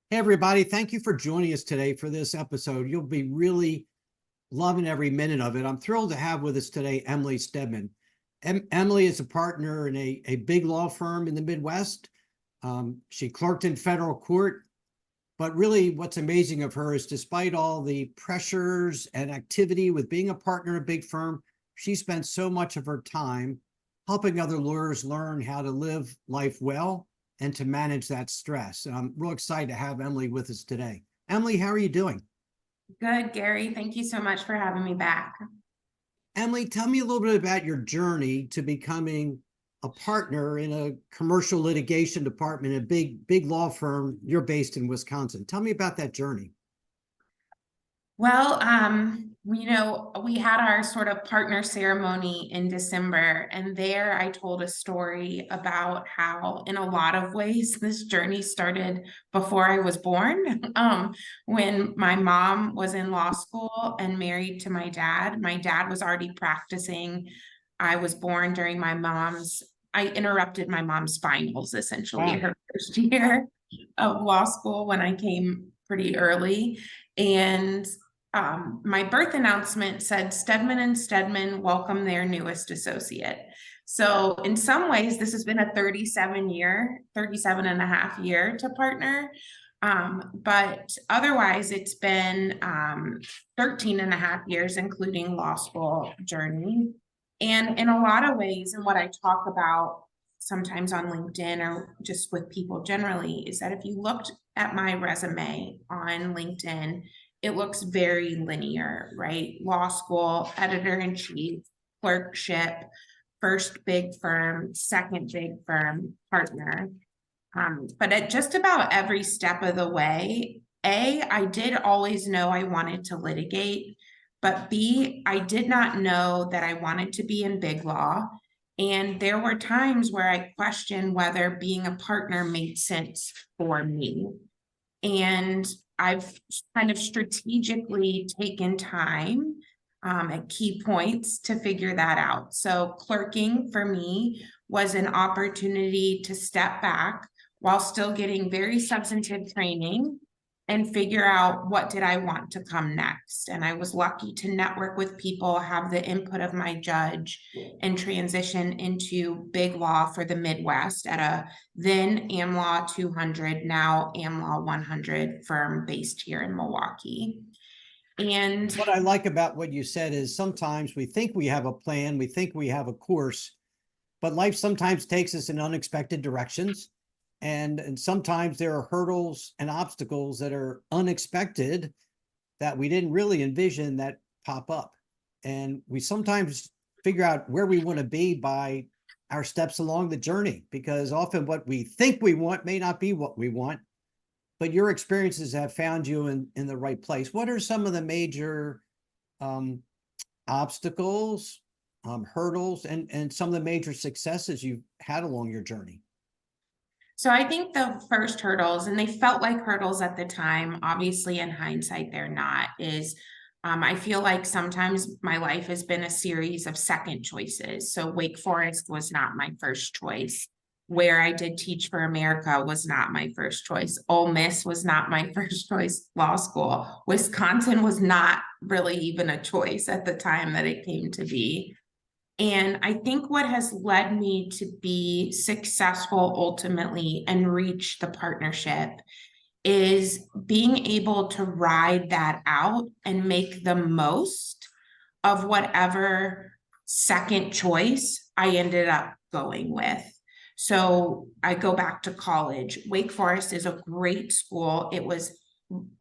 Hey, everybody. Thank you for joining us today for this episode. You'll be really loving every minute of it. I'm thrilled to have with us today Emily Stedman. Emily is a partner in a big law firm in the Midwest. She clerked in federal court. But really, what's amazing of her is despite all the pressures and activity with being a partner in a big firm, she spent so much of her time helping other lawyers learn how to live life well and to manage that stress. And I'm real excited to have Emily with us today. Emily, how are you doing? Good, Gary. Thank you so much for having me back. Emily, tell me a little bit about your journey to becoming a partner in a commercial litigation department, a big law firm. You're based in Wisconsin. Tell me about that journey. Well, we had our sort of partner ceremony in December, and there I told a story about how, in a lot of ways, this journey started before I was born. When my mom was in law school and married to my dad was already practicing. I was born during I interrupted my mom's finals, essentially, Wow. her first year of law school when I came pretty early. And my birth announcement said Stedman and Stedman welcome their newest associate. So in some ways, this has been a 37 and a half year to partner. But otherwise, it's been 13 and a half years, including law school journey. And in a lot of ways, and what I talk about sometimes on LinkedIn or just with people generally, is that if you looked at my resume on LinkedIn, it looks very linear, right? Law school, editor-in-chief, clerkship, first big firm, second big firm, partner. But at just about every step of the way, A, I did always know I wanted to litigate, but B, I did not know that I wanted to be in big law. And there were times where I questioned whether being a partner made sense for me. And I've kind of strategically taken time at key points to figure that out. So clerking for me was an opportunity to step back while still getting very substantive training and figure out what did I want to come next. And I was lucky to network with people, have the input of my judge, and transition into big law for the Midwest at a then AmLaw 200, now AmLaw 100 firm based here in Milwaukee. And What I like about what you said is sometimes we think we have a plan, we think we have a course, but life sometimes takes us in unexpected directions. And sometimes there are hurdles and obstacles that are unexpected that we didn't really envision that pop up. And we sometimes figure out where we want to be by our steps along the journey, because often what we think we want may not be what we want, but your experiences have found you in the right place. What are some of the major obstacles, hurdles, and some of the major successes you've had along your journey? so I think the first hurdles, and they felt like hurdles at the time, obviously in hindsight, they're not, is I feel like sometimes my life has been a series of second choices. So Wake Forest was not my first choice. Where I did Teach for America was not my first choice. Ole Miss was not my first choice law school. Wisconsin was not really even a choice at the time that it came to be. And I think what has led me to be successful ultimately and reach the partnership is being able to ride that out and make the most of whatever second choice I ended up going with. So I go back to college. Wake Forest is a great school. It was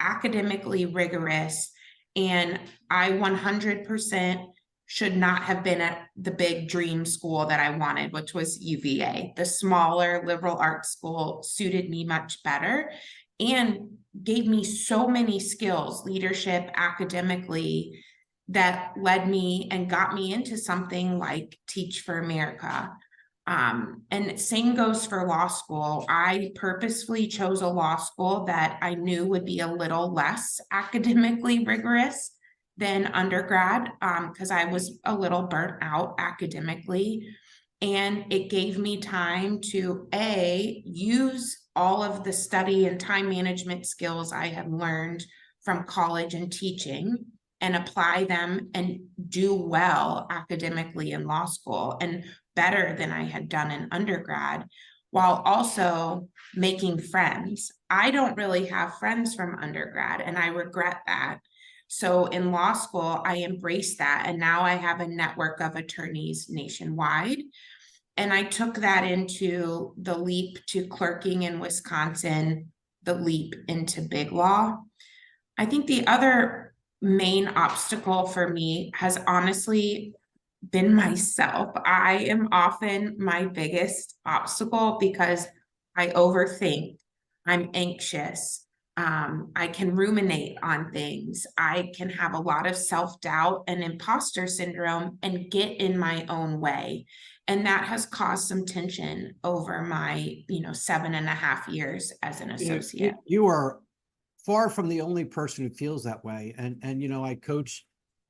academically rigorous, and I 100% should not have been at the big dream school that I wanted, which was UVA. The smaller liberal arts school suited me much better and gave me so many skills, leadership, academically, that led me and got me into something like Teach for America. And same goes for law school. I purposefully chose a law school that I knew would be a little less academically rigorous than undergrad, because I was a little burnt out academically. And it gave me time to use all of the study and time management skills I have learned from college and teaching and apply them and do well academically in law school and better than I had done in undergrad, while also making friends. I don't really have friends from undergrad, and I regret that. So in law school, I embraced that, and now I have a network of attorneys nationwide. And I took that into the leap to clerking in Wisconsin, the leap into big law. I think the other main obstacle for me has honestly been myself. I am often my biggest obstacle because I overthink, I'm anxious. I can ruminate on things. I can have a lot of self-doubt and imposter syndrome and get in my own way. And that has caused some tension over my, 7.5 years as an associate. You are far from the only person who feels that way. And I coach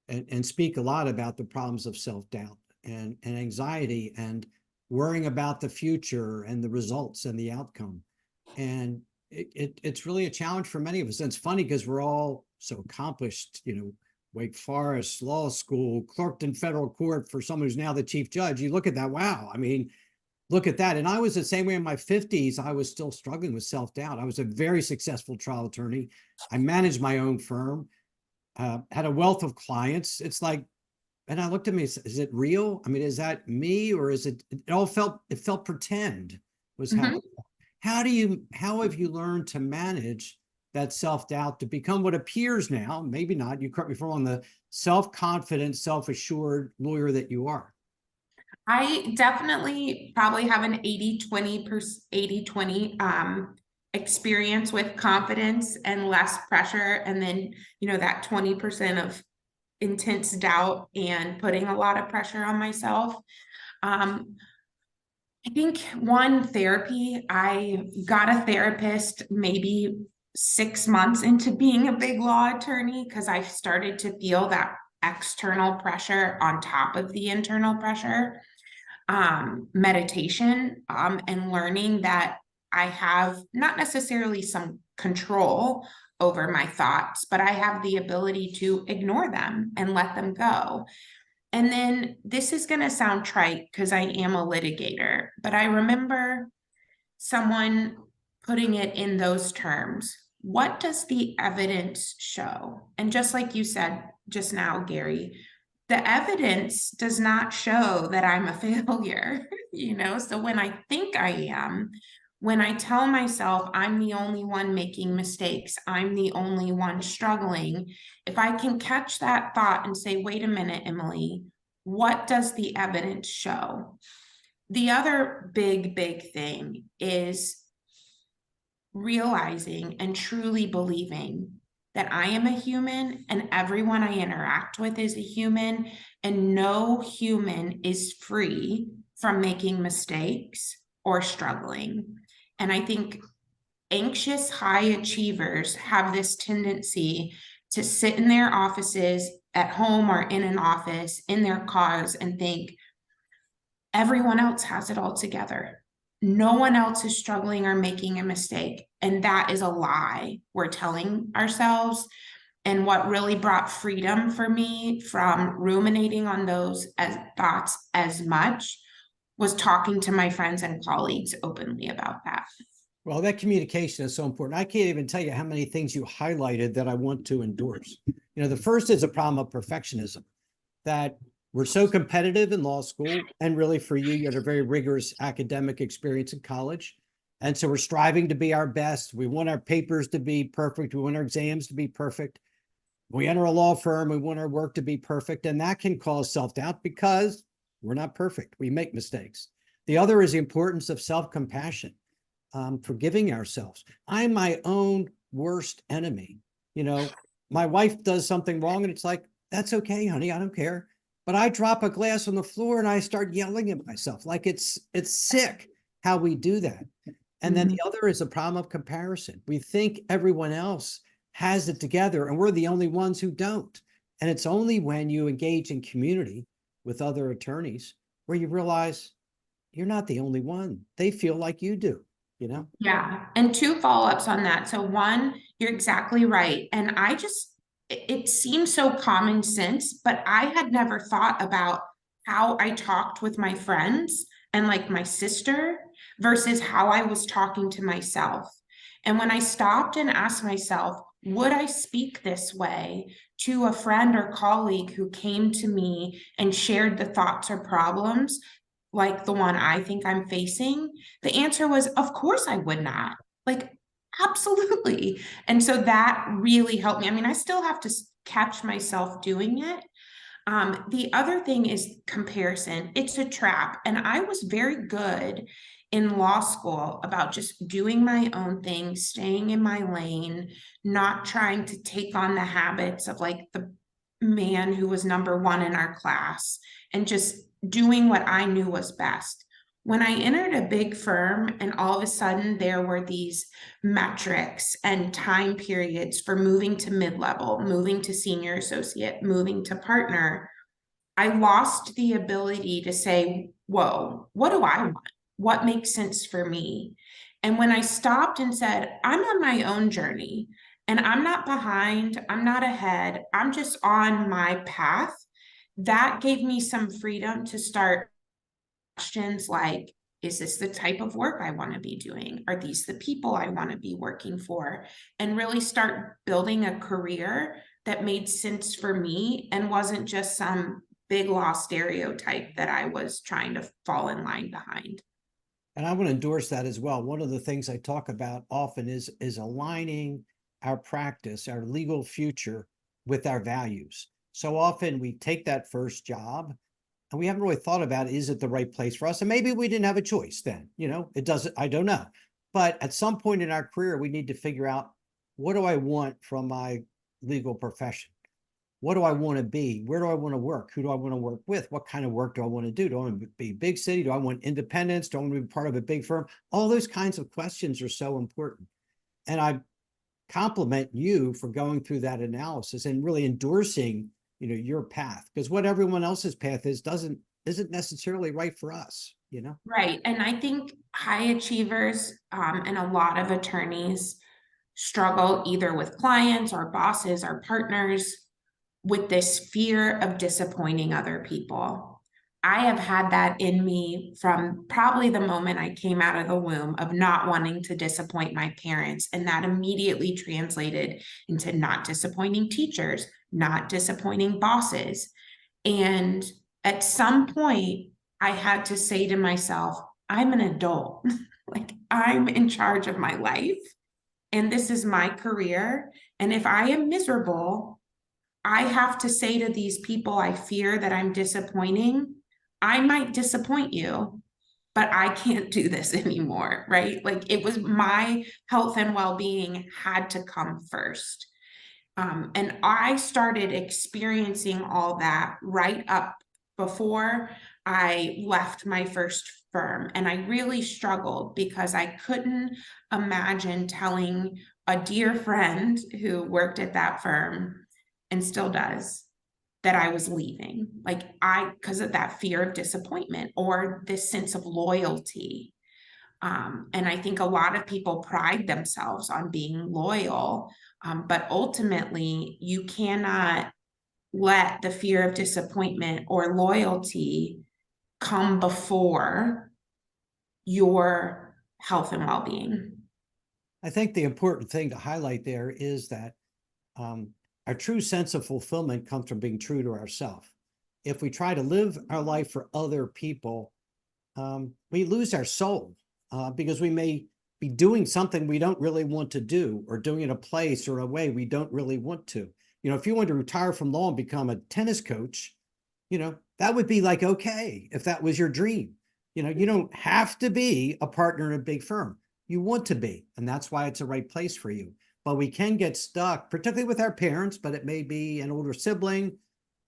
and speak a lot about the problems of self-doubt and anxiety and worrying about the future and the results and the outcome. And it's really a challenge for many of us. And it's funny because we're all so accomplished, Wake Forest Law School, clerked in federal court for someone who's now the chief judge. You look at that, wow. I mean, look at that. And I was the same way in my 50s. I was still struggling with self-doubt. I was a very successful trial attorney. I managed my own firm, had a wealth of clients. It's like, and I looked at me, is it real? I mean, is that me, or is it felt pretend was how, how have you learned to manage that self-doubt to become what appears now, maybe not, you correct me if I'm wrong, the self-confident, self-assured lawyer that you are? I definitely probably have an 80-20 experience with confidence and less pressure. And then, that 20% of intense doubt and putting a lot of pressure on myself. I think I got a therapist maybe 6 months into being a big law attorney because I started to feel that external pressure on top of the internal pressure. Meditation, and learning that I have not necessarily some control over my thoughts, but I have the ability to ignore them and let them go. And then this is going to sound trite because I am a litigator, but I remember someone putting it in those terms. What does the evidence show? And just like you said just now, Gary, the evidence does not show that I'm a failure, So when I think I am, when I tell myself I'm the only one making mistakes, I'm the only one struggling, if I can catch that thought and say, wait a minute, Emily, what does the evidence show? The other big thing is realizing and truly believing that I am a human and everyone I interact with is a human, and no human is free from making mistakes or struggling. And I think anxious high achievers have this tendency to sit in their offices at home or in an office in their cars and think everyone else has it all together. No one else is struggling or making a mistake. And that is a lie we're telling ourselves. And what really brought freedom for me from ruminating on those thoughts as much was talking to my friends and colleagues openly about that. Well, that communication is so important. I can't even tell you how many things you highlighted that I want to endorse. The first is a problem of perfectionism, that we're so competitive in law school, and really for you, you had a very rigorous academic experience in college. And so we're striving to be our best. We want our papers to be perfect. We want our exams to be perfect. We enter a law firm, we want our work to be perfect. And that can cause self-doubt because we're not perfect. We make mistakes. The other is the importance of self-compassion, forgiving ourselves. I'm my own worst enemy. My wife does something wrong and it's like, that's okay, honey, I don't care. But I drop a glass on the floor and I start yelling at myself. Like it's sick how we do that. And then the other is a problem of comparison. We think everyone else has it together and we're the only ones who don't. And it's only when you engage in community with other attorneys where you realize you're not the only one. They feel like you do. you know? Yeah. And two follow-ups on that. So one, you're exactly right. And it seems so common sense, but I had never thought about how I talked with my friends and like my sister versus how I was talking to myself. And when I stopped and asked myself, would I speak this way to a friend or colleague who came to me and shared the thoughts or problems like the one I think I'm facing? The answer was, of course I would not. Like, absolutely. And so that really helped me. I mean, I still have to catch myself doing it. The other thing is comparison. It's a trap. And I was very good in law school about just doing my own thing, staying in my lane, not trying to take on the habits of like the man who was number one in our class and just doing what I knew was best. When I entered a big firm and all of a sudden there were these metrics and time periods for moving to mid-level, moving to senior associate, moving to partner, I lost the ability to say, whoa, what do I want? What makes sense for me? And when I stopped and said, I'm on my own journey and I'm not behind, I'm not ahead, I'm just on my path, that gave me some freedom to start questions like, is this the type of work I want to be doing? Are these the people I want to be working for? And really start building a career that made sense for me and wasn't just some big law stereotype that I was trying to fall in line behind. And I want to endorse that as well. One of the things I talk about often is aligning our practice, our legal future with our values. So often we take that first job and we haven't really thought about, is it the right place for us? And maybe we didn't have a choice then, it doesn't, I don't know. But at some point in our career, we need to figure out, what do I want from my legal profession? What do I want to be? Where do I want to work? Who do I want to work with? What kind of work do I want to do? Do I want to be big city? Do I want independence? Do I want to be part of a big firm? All those kinds of questions are so important. And I compliment you for going through that analysis and really endorsing, your path, because what everyone else's path isn't necessarily right for us. Right. And I think high achievers and a lot of attorneys struggle either with clients or bosses or partners with this fear of disappointing other people. I have had that in me from probably the moment I came out of the womb of not wanting to disappoint my parents. And that immediately translated into not disappointing teachers, not disappointing bosses. And at some point, I had to say to myself, I'm an adult. Like, I'm in charge of my life, and this is my career. And if I am miserable, I have to say to these people I fear that I'm disappointing, I might disappoint you, but I can't do this anymore, right? Like, it was my health and well-being had to come first. And I started experiencing all that right up before I left my first firm. And I really struggled because I couldn't imagine telling a dear friend who worked at that firm and still does that I was leaving. Because of that fear of disappointment or this sense of loyalty. And I think a lot of people pride themselves on being loyal, but ultimately you cannot let the fear of disappointment or loyalty come before your health and well-being. I think the important thing to highlight there is that our true sense of fulfillment comes from being true to ourselves. If we try to live our life for other people, we lose our soul because we may be doing something we don't really want to do, or doing it a place or a way we don't really want to. If you want to retire from law and become a tennis coach, that would be like, okay, if that was your dream. You don't have to be a partner in a big firm. You want to be, and that's why it's the right place for you. But we can get stuck, particularly with our parents, but it may be an older sibling,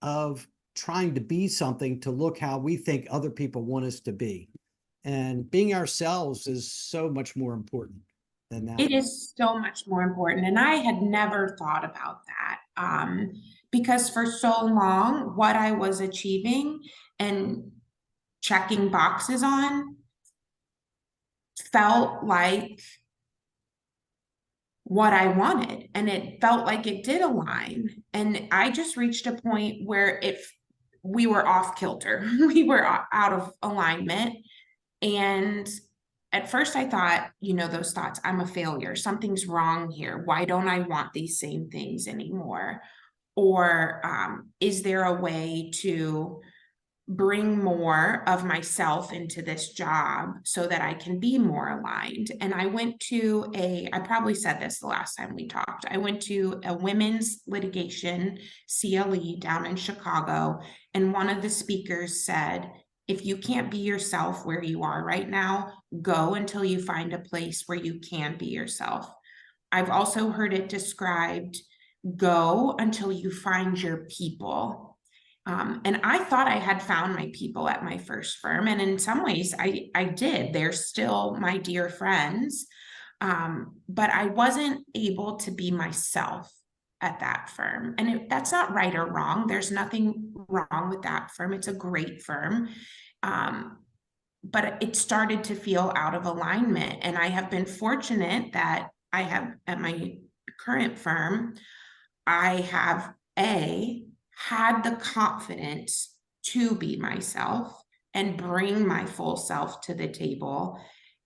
of trying to be something to look how we think other people want us to be. And being ourselves is so much more important than that. It is so much more important. And I had never thought about that because for so long, what I was achieving and checking boxes on felt like what I wanted, and it felt like it did align. And I just reached a point where if we were off kilter, we were out of alignment. And at first I thought, those thoughts, I'm a failure, something's wrong here. Why don't I want these same things anymore? Or is there a way to bring more of myself into this job so that I can be more aligned? And I went to I probably said this the last time we talked, I went to a women's litigation CLE down in Chicago, and one of the speakers said, if you can't be yourself where you are right now, go until you find a place where you can be yourself. I've also heard it described, go until you find your people. And I thought I had found my people at my first firm. And in some ways I did. They're still my dear friends. But I wasn't able to be myself at that firm. And that's not right or wrong. There's nothing wrong with that firm. It's a great firm. But it started to feel out of alignment. And I have been fortunate that I have, at my current firm, I have had the confidence to be myself and bring my full self to the table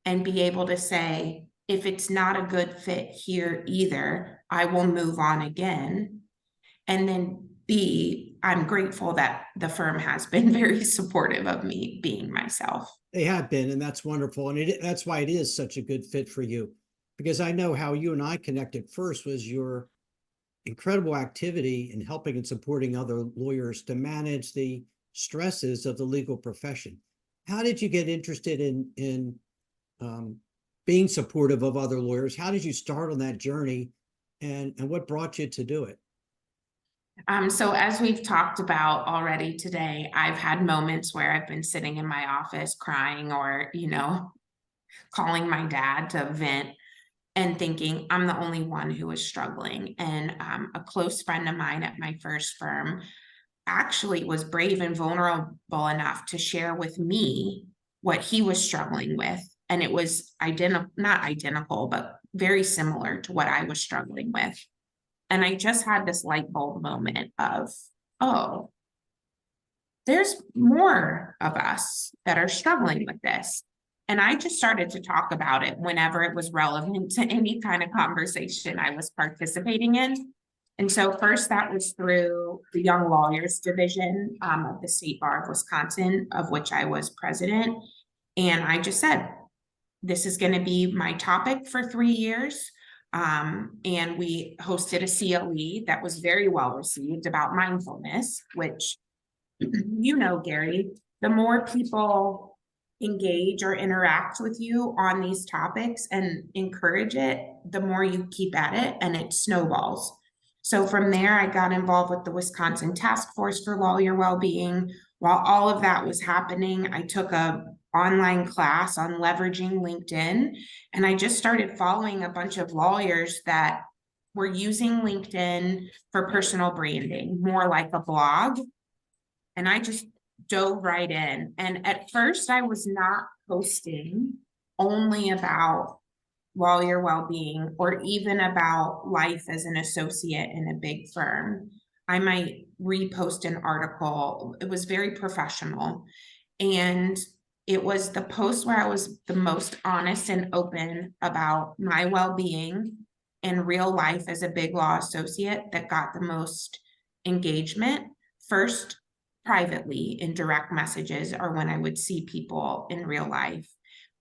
and be able to say, if it's not a good fit here either, I will move on again. And then B, I'm grateful that the firm has been very supportive of me being myself. They have been, and that's wonderful. And that's why it is such a good fit for you, because I know how you and I connected first was your incredible activity in helping and supporting other lawyers to manage the stresses of the legal profession. How did you get interested in being supportive of other lawyers? How did you start on that journey, and what brought you to do it? So as we've talked about already today, I've had moments where I've been sitting in my office crying, or, calling my dad to vent and thinking I'm the only one who is struggling. And a close friend of mine at my first firm actually was brave and vulnerable enough to share with me what he was struggling with. And it was not identical, but very similar to what I was struggling with. And I just had this light bulb moment of, oh, there's more of us that are struggling with this. And I just started to talk about it whenever it was relevant to any kind of conversation I was participating in. And so first that was through the Young Lawyers Division of the State Bar of Wisconsin, of which I was president. And I just said, this is going to be my topic for 3 years. And we hosted a CLE that was very well received about mindfulness, which, Gary, the more people engage or interact with you on these topics and encourage it, the more you keep at it and it snowballs. So from there, I got involved with the Wisconsin Task Force for Lawyer Wellbeing. While all of that was happening, I took a online class on leveraging LinkedIn, and I just started following a bunch of lawyers that were using LinkedIn for personal branding, more like a blog. And I just dove right in. And at first I was not posting only about lawyer well-being or even about life as an associate in a big firm. I might repost an article. It was very professional. And it was the post where I was the most honest and open about my well-being in real life as a big law associate that got the most engagement. First, privately in direct messages, or when I would see people in real life.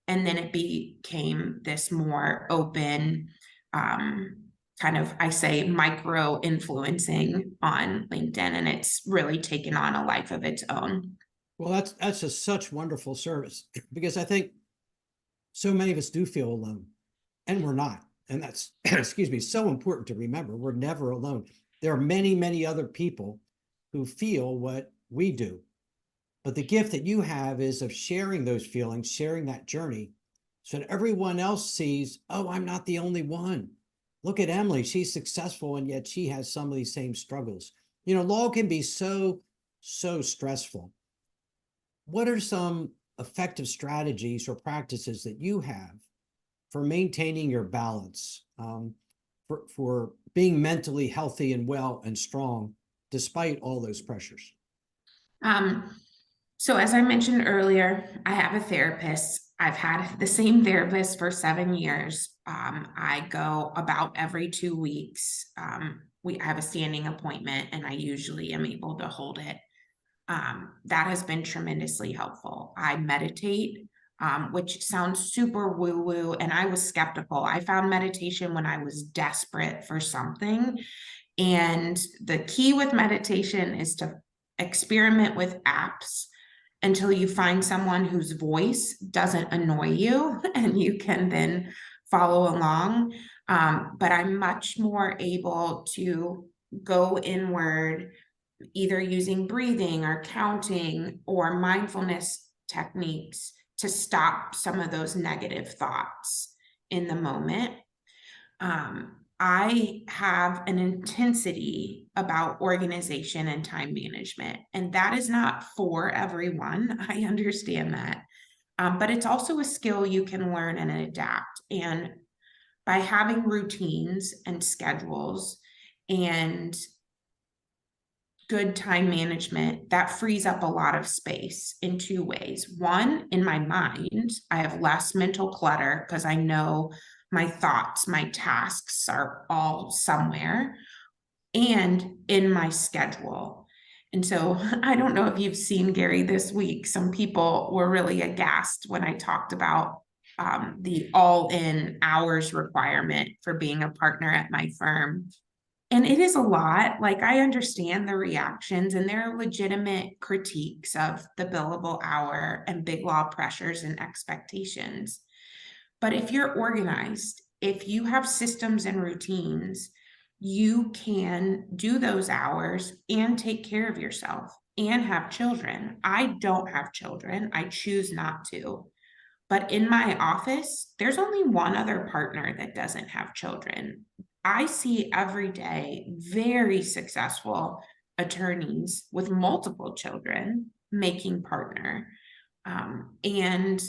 And then it became this more open, kind of, I say, micro influencing on LinkedIn, and it's really taken on a life of its own. Well, that's just such wonderful service, because I think so many of us do feel alone, and we're not. And that's, excuse me, so important to remember. We're never alone. There are many, many other people who feel what we do. But the gift that you have is of sharing those feelings, sharing that journey, so that everyone else sees, oh, I'm not the only one. Look at Emily, she's successful, and yet she has some of these same struggles. Law can be so stressful. What are some effective strategies or practices that you have for maintaining your balance, for being mentally healthy and well and strong despite all those pressures? So as I mentioned earlier, I have a therapist. I've had the same therapist for 7 years. I go about every 2 weeks. We have a standing appointment, and I usually am able to hold it. That has been tremendously helpful. I meditate, which sounds super woo-woo, and I was skeptical. I found meditation when I was desperate for something. And the key with meditation is to experiment with apps until you find someone whose voice doesn't annoy you and you can then follow along. But I'm much more able to go inward, either using breathing or counting or mindfulness techniques to stop some of those negative thoughts in the moment. I have an intensity about organization and time management, and that is not for everyone. I understand that. But it's also a skill you can learn and adapt. And by having routines and schedules and good time management, that frees up a lot of space in 2 ways. One, in my mind, I have less mental clutter because I know my thoughts, my tasks are all somewhere, and in my schedule. And so I don't know if you've seen Gary this week. Some people were really aghast when I talked about the all-in hours requirement for being a partner at my firm. And it is a lot. Like, I understand the reactions, and there are legitimate critiques of the billable hour and big law pressures and expectations. But if you're organized, if you have systems and routines, you can do those hours and take care of yourself and have children. I don't have children. I choose not to. But in my office, there's only one other partner that doesn't have children. I see every day very successful attorneys with multiple children making partner. And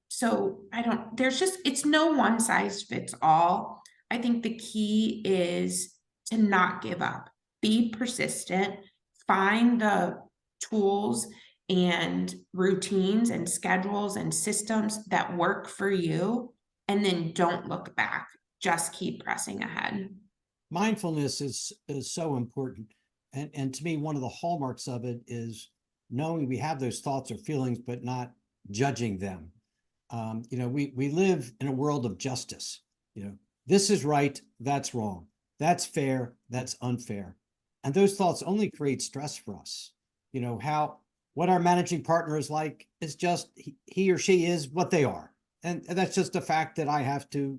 so it's no one size fits all. I think the key is to not give up, be persistent, find the tools and routines and schedules and systems that work for you, and then don't look back. Just keep pressing ahead. Mindfulness is so important. And to me, one of the hallmarks of it is knowing we have those thoughts or feelings, but not judging them. We live in a world of justice. This is right, that's wrong. That's fair, that's unfair. And those thoughts only create stress for us. What our managing partner is like is just he or she is what they are. And that's just a fact that I have to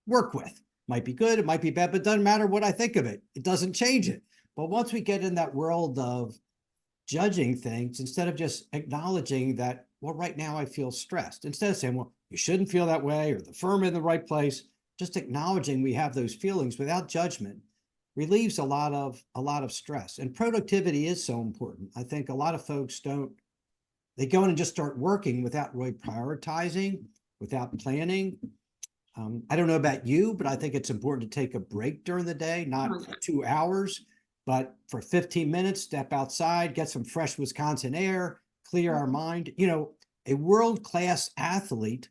work with. Might be good, it might be bad, but it doesn't matter what I think of it. It doesn't change it. But once we get in that world of judging things, instead of just acknowledging that, well, right now I feel stressed, instead of saying, well, you shouldn't feel that way, or the firm in the right place, just acknowledging we have those feelings without judgment relieves a lot of stress. And productivity is so important. I think a lot of folks they go in and just start working without really prioritizing, without planning. I don't know about you, but I think it's important to take a break during the day, not for 2 hours, but for 15 minutes, step outside, get some fresh Wisconsin air, clear our mind. A world-class athlete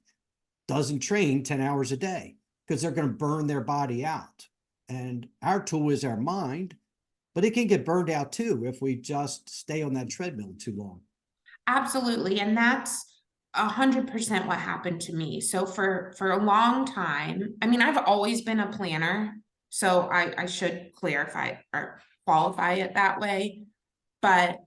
doesn't train 10 hours a day because they're going to burn their body out. And our tool is our mind, but it can get burned out too if we just stay on that treadmill too long. Absolutely. And that's 100% what happened to me. So for a long time, I've always been a planner, so I should clarify or qualify it that way. But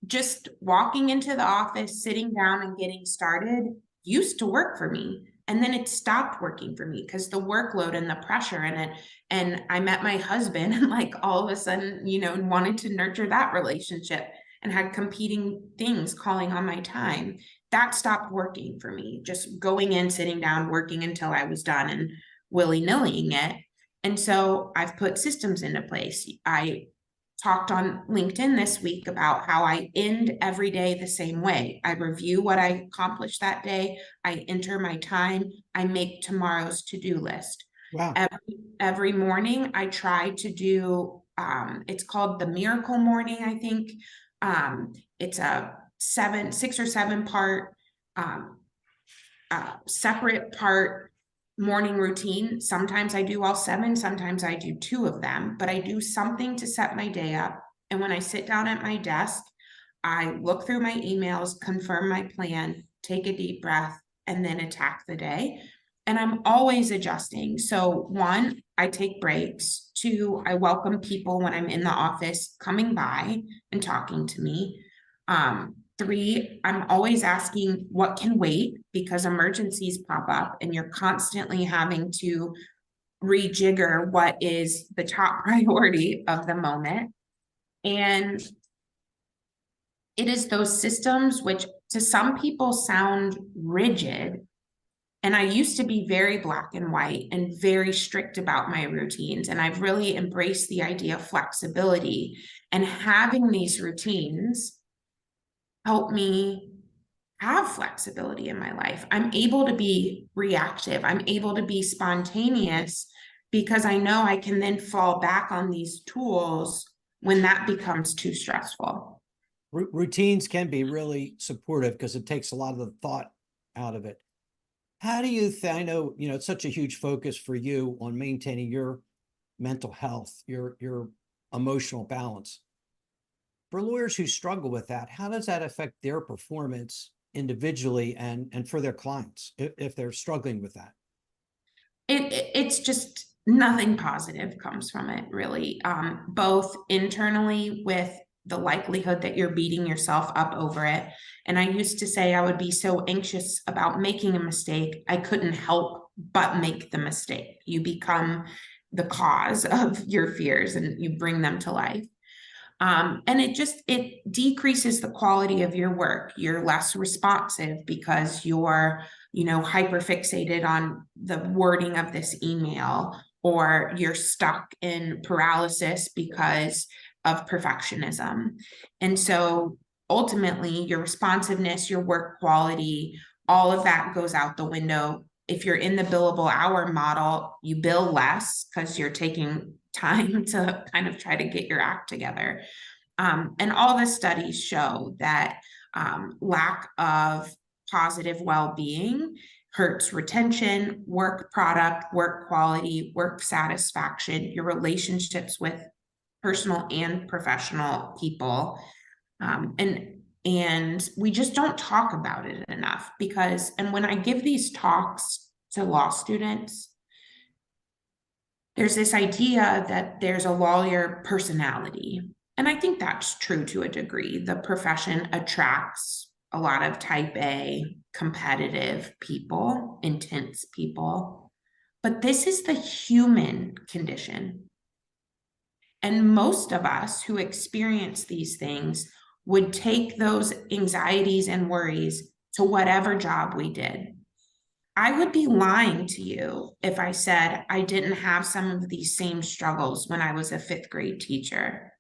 just walking into the office, sitting down and getting started used to work for me. And then it stopped working for me because the workload and the pressure in it. And I met my husband, and like all of a sudden, wanted to nurture that relationship and had competing things calling on my time. That stopped working for me. Just going in, sitting down, working until I was done and willy-nillying it. And so I've put systems into place. I talked on LinkedIn this week about how I end every day the same way. I review what I accomplished that day. I enter my time. I make tomorrow's to-do list. Wow. Every morning I try to do, it's called the miracle morning, I think. It's a 6 or 7 part, separate part morning routine. Sometimes I do all 7, sometimes I do 2 of them, but I do something to set my day up. And when I sit down at my desk, I look through my emails, confirm my plan, take a deep breath, and then attack the day. And I'm always adjusting. So 1, I take breaks. 2, I welcome people when I'm in the office coming by and talking to me. 3, I'm always asking what can wait, because emergencies pop up and you're constantly having to rejigger what is the top priority of the moment. And it is those systems which to some people sound rigid. And I used to be very black and white and very strict about my routines. And I've really embraced the idea of flexibility, and having these routines help me have flexibility in my life. I'm able to be reactive. I'm able to be spontaneous because I know I can then fall back on these tools when that becomes too stressful. Routines can be really supportive because it takes a lot of the thought out of it. How do you I know, it's such a huge focus for you on maintaining your mental health, your emotional balance. For lawyers who struggle with that, how does that affect their performance individually and for their clients if they're struggling with that? It's just nothing positive comes from it, really. Both internally with the likelihood that you're beating yourself up over it. And I used to say I would be so anxious about making a mistake, I couldn't help but make the mistake. You become the cause of your fears and you bring them to life. And it decreases the quality of your work. You're less responsive because you're, hyper fixated on the wording of this email, or you're stuck in paralysis because of perfectionism. And so ultimately your responsiveness, your work quality, all of that goes out the window. If you're in the billable hour model, you bill less because you're taking time to kind of try to get your act together. And all the studies show that lack of positive well-being hurts retention, work product, work quality, work satisfaction, your relationships with personal and professional people. And we just don't talk about it enough and when I give these talks to law students, there's this idea that there's a lawyer personality. And I think that's true to a degree. The profession attracts a lot of type A, competitive people, intense people. But this is the human condition. And most of us who experience these things would take those anxieties and worries to whatever job we did. I would be lying to you if I said I didn't have some of these same struggles when I was a 5th grade teacher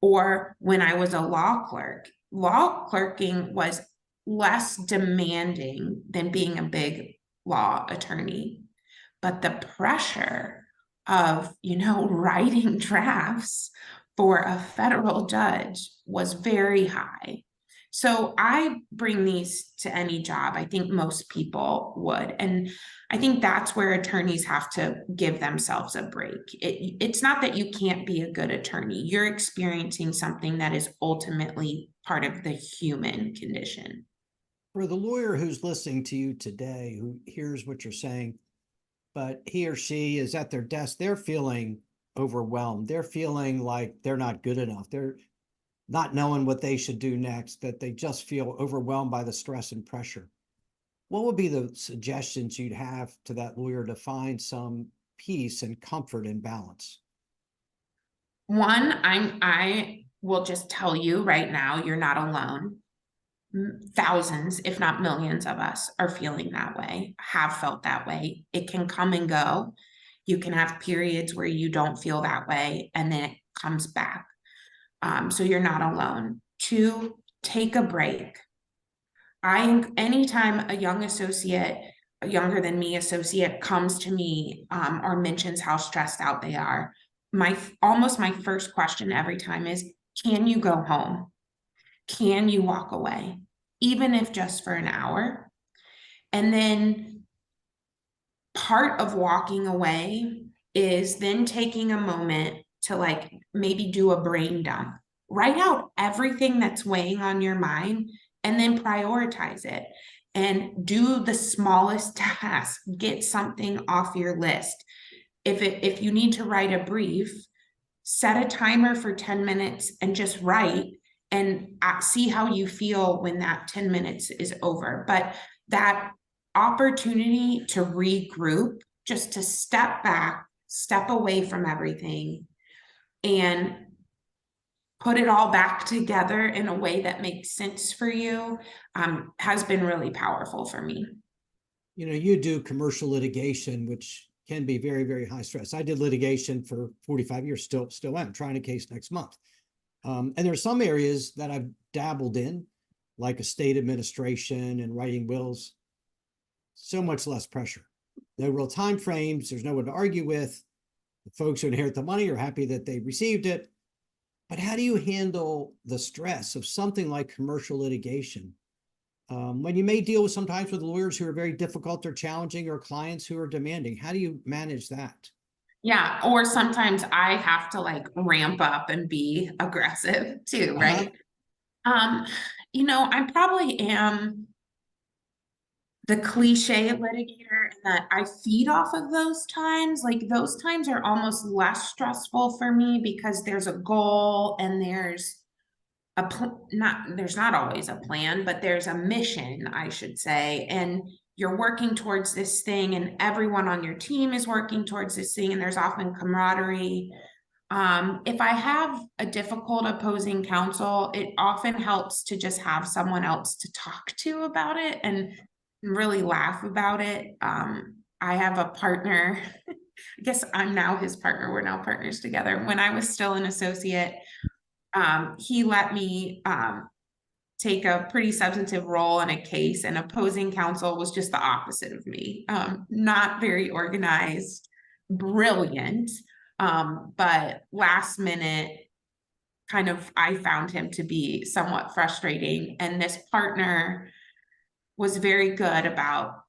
or when I was a law clerk. Law clerking was less demanding than being a big law attorney, but the pressure of, writing drafts for a federal judge was very high. So I bring these to any job. I think most people would. And I think that's where attorneys have to give themselves a break. It's not that you can't be a good attorney. You're experiencing something that is ultimately part of the human condition. For the lawyer who's listening to you today, who hears what you're saying, but he or she is at their desk, they're feeling overwhelmed. They're feeling like they're not good enough. They're not knowing what they should do next, that they just feel overwhelmed by the stress and pressure. What would be the suggestions you'd have to that lawyer to find some peace and comfort and balance? One, I will just tell you right now, you're not alone. Thousands, if not millions of us are feeling that way, have felt that way. It can come and go. You can have periods where you don't feel that way and then it comes back. so you're not alone. 2, take a break. Anytime a young associate, a younger than me associate comes to me, or mentions how stressed out they are, almost my first question every time is, can you go home? Can you walk away? Even if just for an hour. And then part of walking away is then taking a moment to like maybe do a brain dump. Write out everything that's weighing on your mind and then prioritize it and do the smallest task. Get something off your list. If you need to write a brief, set a timer for 10 minutes and just write and see how you feel when that 10 minutes is over. But that opportunity to regroup, just to step back, step away from everything, and put it all back together in a way that makes sense for you, has been really powerful for me. You know, you do commercial litigation, which can be very, very high stress. I did litigation for 45 years, still am trying a case next month. And there are some areas that I've dabbled in, like estate administration and writing wills. So much less pressure. No real time frames. There's no one to argue with. The folks who inherit the money are happy that they received it. But how do you handle the stress of something like commercial litigation? When you may deal with sometimes with lawyers who are very difficult or challenging, or clients who are demanding, how do you manage that? Yeah, or sometimes I have to like ramp up and be aggressive too, right? I probably am the cliche litigator in that I feed off of those times. Like those times are almost less stressful for me because there's a goal and there's there's not always a plan, but there's a mission, I should say. And you're working towards this thing and everyone on your team is working towards this thing and there's often camaraderie. If I have a difficult opposing counsel, it often helps to just have someone else to talk to about it and really laugh about it. I have a partner, I guess I'm now his partner. We're now partners together. When I was still an associate, he let me take a pretty substantive role in a case, and opposing counsel was just the opposite of me. Not very organized, brilliant, but last minute, kind of, I found him to be somewhat frustrating. And this partner was very good about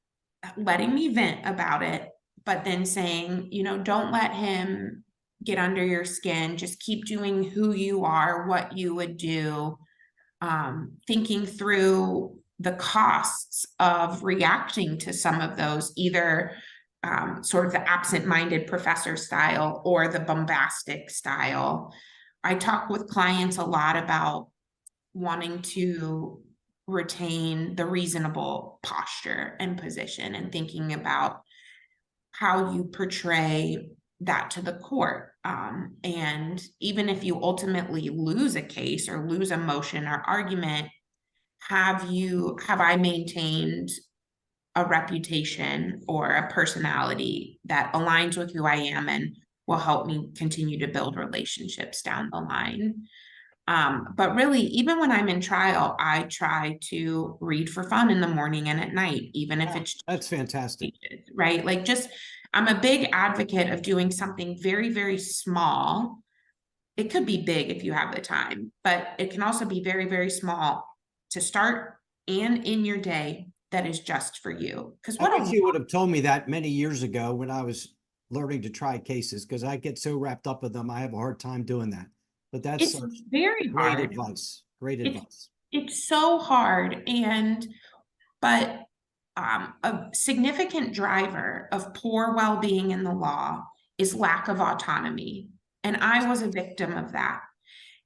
letting me vent about it, but then saying, don't let him get under your skin. Just keep doing who you are, what you would do, thinking through the costs of reacting to some of those, either sort of the absent-minded professor style or the bombastic style. I talk with clients a lot about wanting to retain the reasonable posture and position and thinking about how you portray that to the court. And even if you ultimately lose a case or lose a motion or argument, have I maintained a reputation or a personality that aligns with who I am and will help me continue to build relationships down the line? But really, even when I'm in trial, I try to read for fun in the morning and at night, even if it's That's fantastic. Right? Like I'm a big advocate of doing something very, very small. It could be big if you have the time, but it can also be very, very small to start and in your day that is just for you. Because I wish you would have told me that many years ago when I was learning to try cases, because I get so wrapped up with them. I have a hard time doing that. But that's very great hard. advice. Great advice. It's so hard. But a significant driver of poor well-being in the law is lack of autonomy. And I was a victim of that.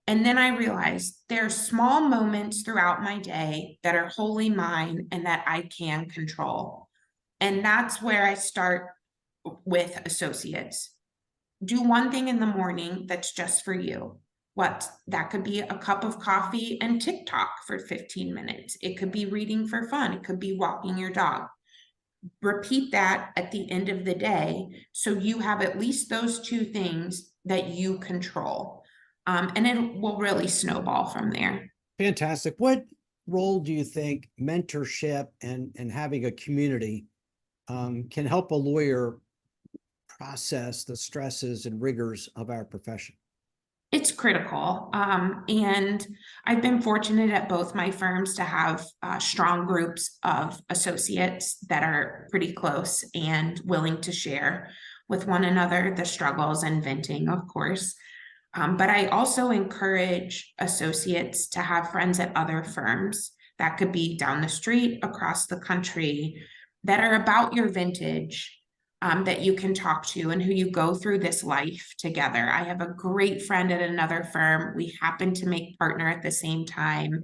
And then I realized there are small moments throughout my day that are wholly mine and that I can control. And that's where I start with associates. Do one thing in the morning that's just for you. That could be a cup of coffee and TikTok for 15 minutes. It could be reading for fun. It could be walking your dog. Repeat that at the end of the day so you have at least those two things that you control. And it will really snowball from there. Fantastic. What role do you think mentorship and having a community can help a lawyer process the stresses and rigors of our profession? It's critical. And I've been fortunate at both my firms to have strong groups of associates that are pretty close and willing to share with one another the struggles and venting, of course. But I also encourage associates to have friends at other firms that could be down the street, across the country, that are about your vintage, that you can talk to and who you go through this life together. I have a great friend at another firm. We happen to make partner at the same time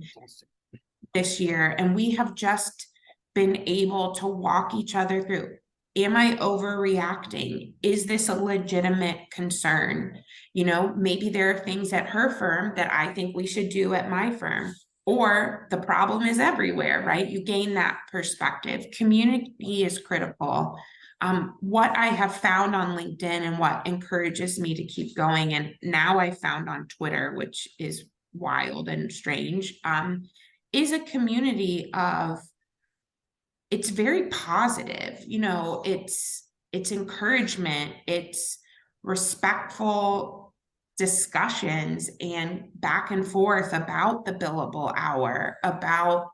this year, and we have just been able to walk each other through. Am I overreacting? Is this a legitimate concern? You know, maybe there are things at her firm that I think we should do at my firm, or the problem is everywhere, right? You gain that perspective. Community is critical. What I have found on LinkedIn and what encourages me to keep going, and now I found on Twitter, which is wild and strange, is a community of, it's very positive, you know, it's encouragement, it's respectful discussions and back and forth about the billable hour, about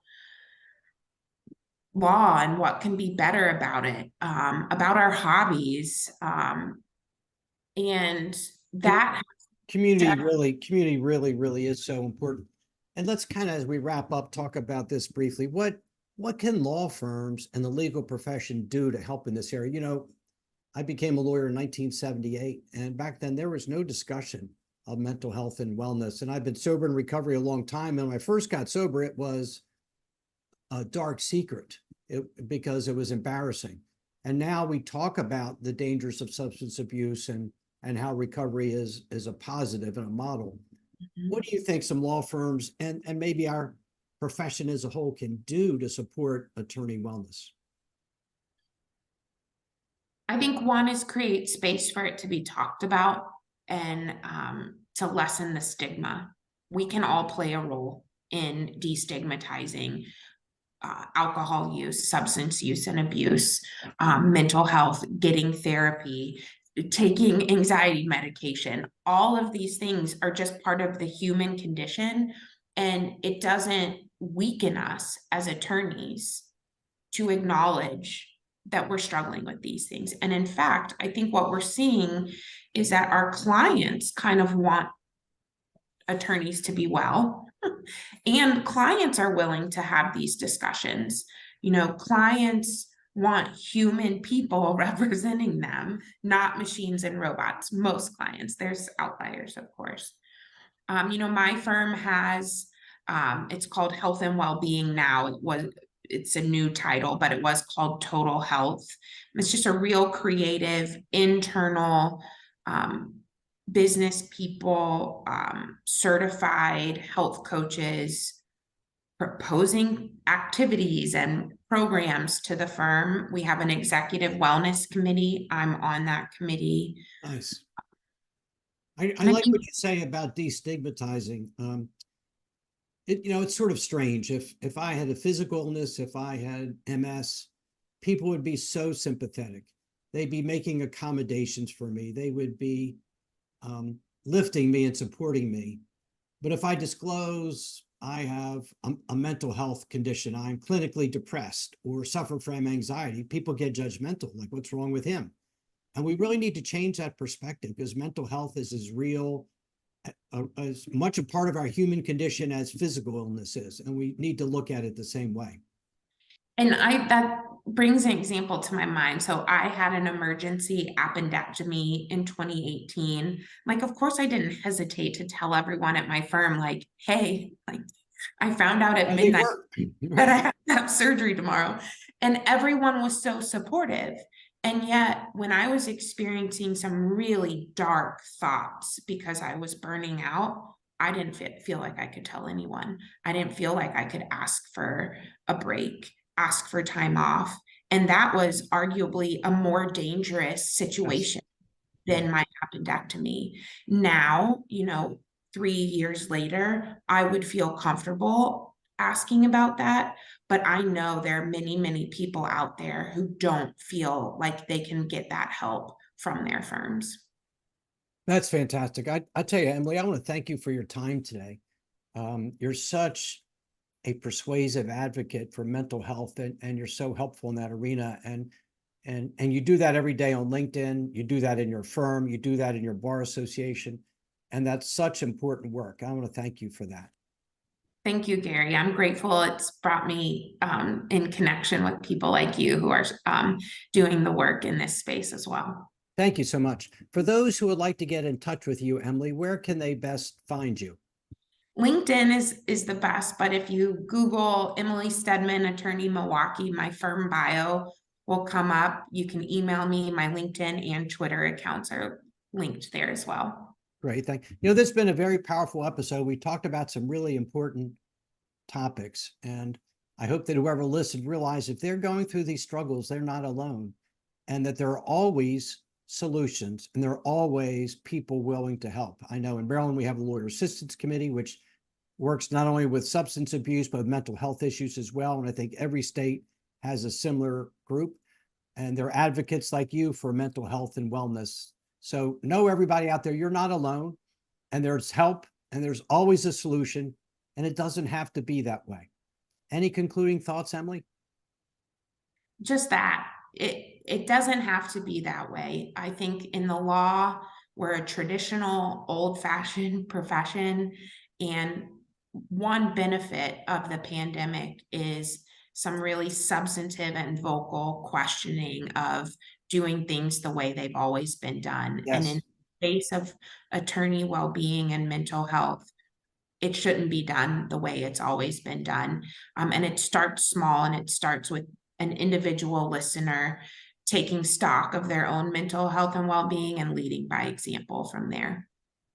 law and what can be better about it, about our hobbies, and that Community really is so important. And let's kind of, as we wrap up, talk about this briefly. What can law firms and the legal profession do to help in this area? You know, I became a lawyer in 1978, and back then there was no discussion of mental health and wellness. And I've been sober in recovery a long time. And when I first got sober, it was a dark secret because it was embarrassing. And now we talk about the dangers of substance abuse and how recovery is a positive and a model. What do you think some law firms and maybe our profession as a whole can do to support attorney wellness? I think one is create space for it to be talked about and to lessen the stigma. We can all play a role in destigmatizing alcohol use, substance use and abuse, mental health, getting therapy, taking anxiety medication. All of these things are just part of the human condition, and it doesn't weaken us as attorneys to acknowledge that we're struggling with these things. And in fact, I think what we're seeing is that our clients kind of want attorneys to be well, and clients are willing to have these discussions. You know, clients want human people representing them, not machines and robots. Most clients, there's outliers, of course. You know, my firm has, it's called Health and Wellbeing now. It's a new title, but it was called Total Health. It's just a real creative internal business people, certified health coaches, proposing activities and programs to the firm. We have an executive wellness committee. I'm on that committee. Nice. I like what you say about destigmatizing. You know, it's sort of strange. If I had a physical illness, if I had MS, people would be so sympathetic. They'd be making accommodations for me. They would be lifting me and supporting me. But if I disclose I have a mental health condition, I'm clinically depressed or suffer from anxiety, people get judgmental, like, what's wrong with him? And we really need to change that perspective, because mental health is as real, as much a part of our human condition as physical illness is. And we need to look at it the same way. And that brings an example to my mind. So I had an emergency appendectomy in 2018. Like, of course, I didn't hesitate to tell everyone at my firm, like, hey, like, I found out at midnight that I have to have surgery tomorrow. And everyone was so supportive. And yet, when I was experiencing some really dark thoughts because I was burning out, I didn't feel like I could tell anyone. I didn't feel like I could ask for a break, ask for time off. And that was arguably a more dangerous situation than my appendectomy. Now, you know, 3 years later, I would feel comfortable asking about that. But I know there are many, many people out there who don't feel like they can get that help from their firms. That's fantastic. I tell you, Emily, I want to thank you for your time today. You're such a persuasive advocate for mental health, and you're so helpful in that arena. And you do that every day on LinkedIn. You do that in your firm. You do that in your bar association. And that's such important work. I want to thank you for that. Thank you, Gary. I'm grateful it's brought me in connection with people like you who are doing the work in this space as well. Thank you so much. For those who would like to get in touch with you, Emily, where can they best find you? LinkedIn is the best, but if you Google Emily Stedman, attorney Milwaukee, my firm bio will come up. You can email me. My LinkedIn and Twitter accounts are linked there as well. Great. Thank you. You know, this has been a very powerful episode. We talked about some really important topics, and I hope that whoever listened realized if they're going through these struggles, they're not alone, and that there are always solutions and there are always people willing to help. I know in Maryland, we have a lawyer assistance committee, which works not only with substance abuse, but mental health issues as well. And I think every state has a similar group, and they're advocates like you for mental health and wellness. So know, everybody out there, you're not alone, and there's help, and there's always a solution, and it doesn't have to be that way. Any concluding thoughts, Emily? Just that it doesn't have to be that way. I think in the law, we're a traditional, old-fashioned profession, and one benefit of the pandemic is some really substantive and vocal questioning of doing things the way they've always been done. And in Yes, the space of attorney well-being and mental health, it shouldn't be done the way it's always been done. And it starts small, and it starts with an individual listener taking stock of their own mental health and well-being and leading by example from there.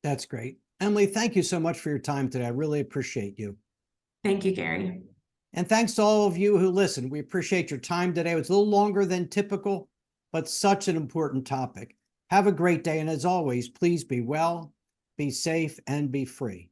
that's great. Emily, thank you so much for your time today. I really appreciate you. Thank you, Gary. And thanks to all of you who listened. We appreciate your time today. It was a little longer than typical, but such an important topic. Have a great day. And as always, please be well, be safe, and be free.